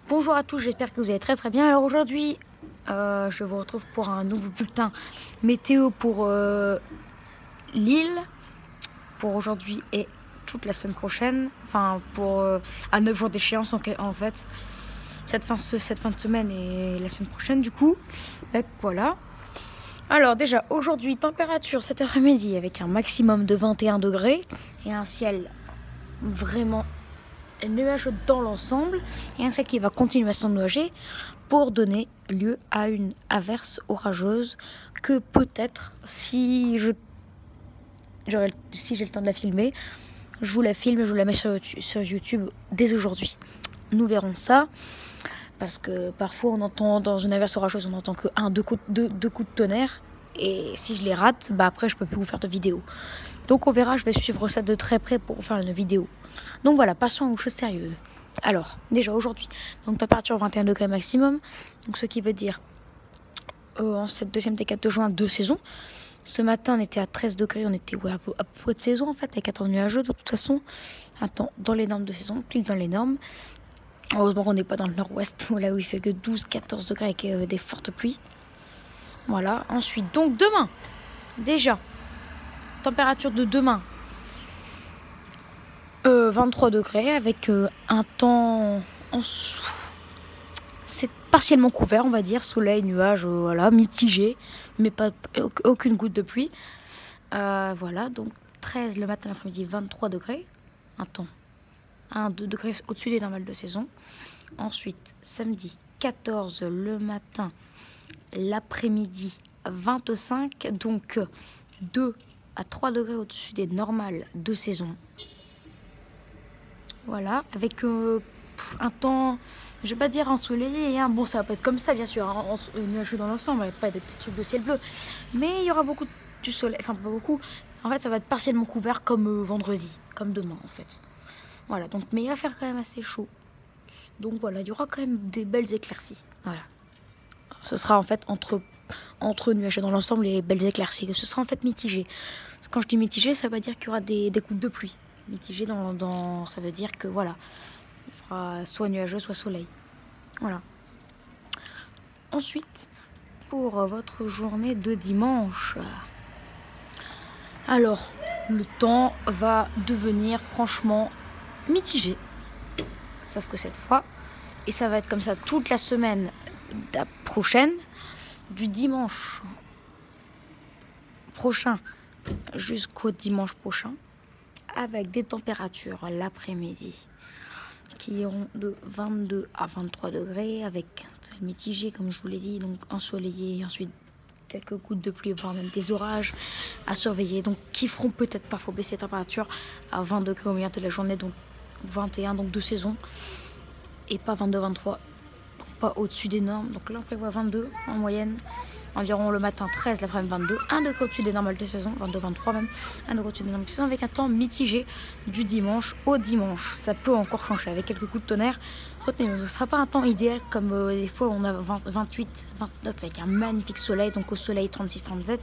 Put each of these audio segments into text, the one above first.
Bonjour à tous, j'espère que vous allez très bien. Alors aujourd'hui, je vous retrouve pour un nouveau bulletin météo pour Lille, pour aujourd'hui et toute la semaine prochaine. Enfin, pour à 9 jours d'échéance en fait. Cette fin de semaine et la semaine prochaine du coup. Donc voilà. Alors déjà, aujourd'hui, température cet après-midi avec un maximum de 21 degrés et un ciel vraiment nuageux dans l'ensemble et un ciel qui va continuer à s'ennuager pour donner lieu à une averse orageuse que peut-être si j'ai le temps de la filmer, je vous la filme et je vous la mets sur YouTube dès aujourd'hui. Nous verrons ça parce que parfois on entend dans une averse orageuse on n'entend que deux coups de tonnerre et si je les rate, après je peux plus vous faire de vidéo. Donc on verra, je vais suivre ça de très près pour faire une vidéo. Donc voilà, passons aux choses sérieuses. Alors, déjà aujourd'hui, donc température 21 degrés maximum, donc ce qui veut dire en cette deuxième décade de juin, 2 saisons. Ce matin, on était à 13 degrés, on était à peu près de saison en fait, avec un temps nuageux de toute façon. Attends, dans les normes de saison, clique dans les normes. Heureusement qu'on n'est pas dans le nord-ouest, là où il fait que 12-14 degrés avec des fortes pluies. Voilà, ensuite, donc demain, déjà, température de demain, 23 degrés avec un temps c'est partiellement couvert, on va dire, soleil, nuages, voilà, mitigé, mais pas aucune goutte de pluie. Voilà, donc 13 le matin, l'après-midi, 23 degrés, un temps 1-2 degrés au-dessus des normales de saison. Ensuite, samedi, 14 le matin, l'après-midi, 25, donc 2 à 3 degrés au-dessus des normales de saison. Voilà, avec un temps, je vais pas dire ensoleillé, hein. Bon, ça va pas être comme ça, bien sûr, hein, nuageux dans l'ensemble, pas des petits trucs de ciel bleu, mais il y aura beaucoup du soleil, enfin pas beaucoup, en fait ça va être partiellement couvert comme vendredi, comme demain en fait. Voilà, donc, mais il va faire quand même assez chaud, donc voilà, il y aura quand même des belles éclaircies, voilà. Ce sera en fait entre nuageux dans l'ensemble et belles éclaircies, ce sera en fait mitigé. Quand je dis mitigé, ça veut dire qu'il y aura des gouttes de pluie. Mitigé ça veut dire que voilà, il fera soit nuageux, soit soleil. Voilà. Ensuite, pour votre journée de dimanche, alors le temps va devenir franchement mitigé, sauf que cette fois, et ça va être comme ça toute la semaine prochaine, du dimanche prochain jusqu'au dimanche prochain, avec des températures l'après-midi qui iront de 22 à 23 degrés, avec un mitigé comme je vous l'ai dit, donc ensoleillé, ensuite quelques gouttes de pluie, voire même des orages à surveiller, donc qui feront peut-être parfois baisser les températures à 20 degrés au milieu de la journée, donc 21, donc de saison, et pas 22-23, pas au-dessus des normes. Donc là on prévoit 22 en moyenne, environ le matin 13, l'après-midi 22, 1 degré au-dessus des normales de saison, 22-23 même, 1 degré au-dessus des normales de saison, avec un temps mitigé du dimanche au dimanche. Ça peut encore changer avec quelques coups de tonnerre. Retenez, ce ne sera pas un temps idéal comme des fois on a 28, 29 avec un magnifique soleil, donc au soleil 36-37.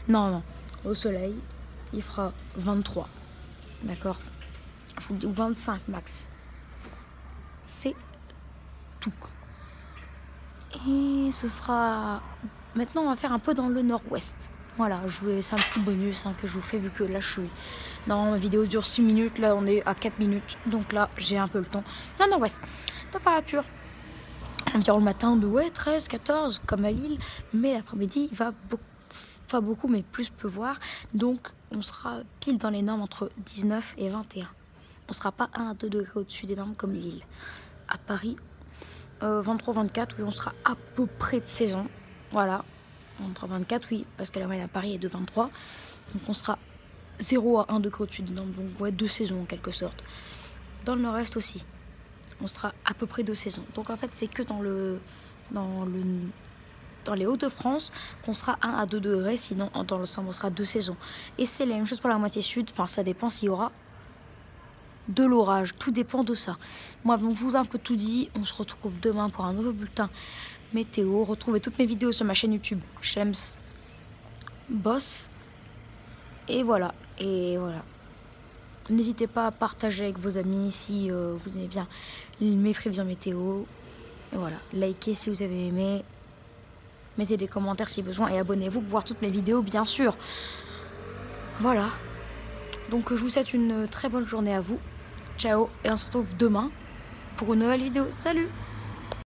Non, au soleil il fera 23, d'accord, je vous dis, ou 25 max. C'est tout. Et ce sera... Maintenant, on va faire un peu dans le nord-ouest. Voilà, c'est un petit bonus que je vous fais vu que là, je suis... Dans ma vidéo dure 6 minutes, là, on est à 4 minutes. Donc là, j'ai un peu le temps. Dans le nord-ouest, température. Environ le matin de 13, 14, comme à Lille. Mais l'après-midi, il va pas beaucoup, mais plus pleuvoir. Donc, on sera pile dans les normes entre 19 et 21. On sera pas 1 à 2 degrés au-dessus des normes comme Lille. À Paris, 23-24, oui, on sera à peu près de saison. Voilà, 23-24, oui, parce que la moyenne à Paris est de 23. Donc on sera 0 à 1 degré au-dessus des normes, donc ouais, 2 saisons en quelque sorte. Dans le nord-est aussi, on sera à peu près 2 saisons. Donc en fait, c'est que dans les Hauts-de-France qu'on sera 1 à 2 degrés, sinon dans l'ensemble, on sera 2 saisons. Et c'est la même chose pour la moitié sud, enfin ça dépend s'il y aura de l'orage, tout dépend de ça. Moi, bon, je vous ai un peu tout dit. On se retrouve demain pour un nouveau bulletin météo. Retrouvez toutes mes vidéos sur ma chaîne YouTube Shems Boss. Et voilà. N'hésitez pas à partager avec vos amis si vous aimez bien mes prévisions météo. Et voilà, likez si vous avez aimé. Mettez des commentaires si besoin et abonnez-vous pour voir toutes mes vidéos, bien sûr. Voilà. Donc je vous souhaite une très bonne journée à vous. Ciao et on se retrouve demain pour une nouvelle vidéo. Salut!